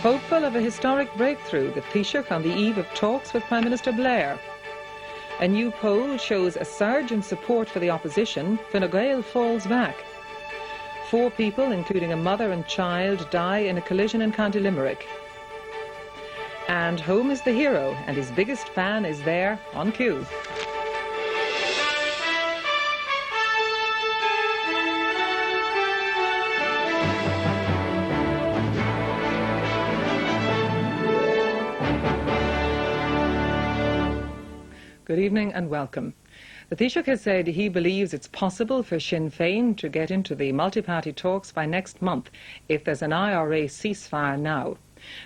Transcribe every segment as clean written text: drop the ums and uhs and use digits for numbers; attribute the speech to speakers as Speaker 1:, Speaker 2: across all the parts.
Speaker 1: Hopeful of a historic breakthrough, the Taoiseach on the eve of talks with Prime Minister Blair. A new poll shows a surge in support for the opposition. Fine Gael falls back. 4 people, including a mother and child, die in a collision in County Limerick. And home is the hero, and his biggest fan is there on cue. Good evening and welcome. The Taoiseach has said he believes it's possible for Sinn Féin to get into the multi-party talks by next month if there's an IRA ceasefire now.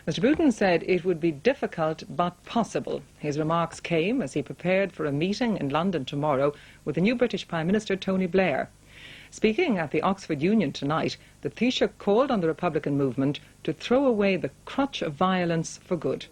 Speaker 1: Mr Bruton said it would be difficult but possible. His remarks came as he prepared for a meeting in London tomorrow with the new British Prime Minister Tony Blair. Speaking at the Oxford Union tonight, the Taoiseach called on the Republican movement to throw away the crutch of violence for good.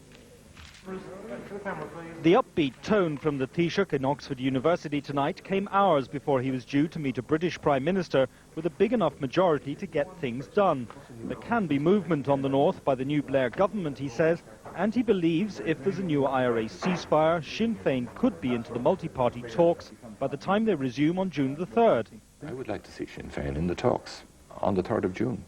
Speaker 2: The upbeat tone from the Taoiseach in Oxford University tonight came hours before he was due to meet a British Prime Minister with a big enough majority to get things done. There can be movement on the north by the new Blair government, he says, and he believes if there's a new IRA ceasefire, Sinn Féin could be into the multi-party talks by the time they resume on June the 3rd.
Speaker 3: I would like to see Sinn Féin in the talks on the 3rd of June.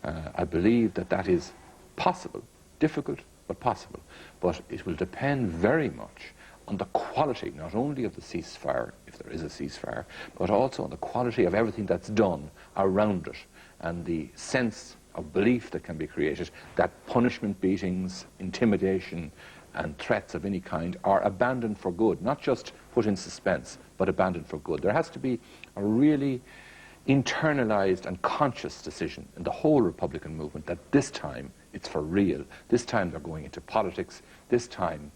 Speaker 3: I believe that that is possible, difficult, but possible. But it will depend very much on the quality, not only of the ceasefire, if there is a ceasefire, but also on the quality of everything that's done around it, and the sense of belief that can be created that punishment, beatings, intimidation, and threats of any kind are abandoned for good, not just put in suspense, but abandoned for good. There has to be a really internalized and conscious decision in the whole Republican movement that this time it's for real. This time they're going into politics. This time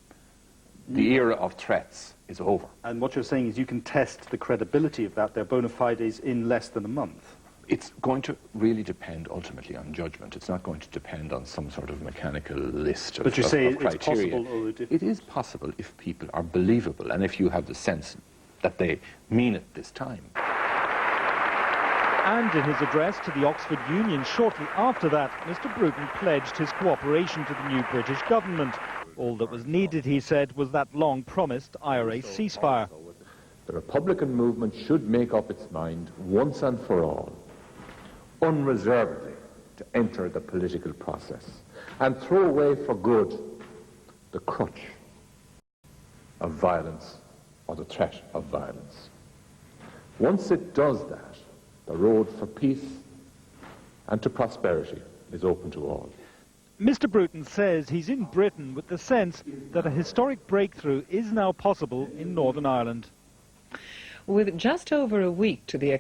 Speaker 3: the era of threats is over.
Speaker 2: And what you're saying is you can test the credibility of that, their bona fides, in less than a month.
Speaker 3: It's going to really depend ultimately on judgment. It's not going to depend on some sort of mechanical list of criteria.
Speaker 2: But you say it's possible? Or
Speaker 3: it is possible if people are believable and if you have the sense that they mean it this time.
Speaker 2: And in his address to the Oxford Union shortly after that, Mr Bruton pledged his cooperation to the new British government. All that was needed, he said, was that long-promised IRA ceasefire.
Speaker 4: The Republican movement should make up its mind once and for all, unreservedly, to enter the political process and throw away for good the crutch of violence or the threat of violence. Once it does that, the road for peace and to prosperity is open to all.
Speaker 2: Mr Bruton says he's in Britain with the sense that a historic breakthrough is now possible in Northern Ireland.
Speaker 1: With just over a week to the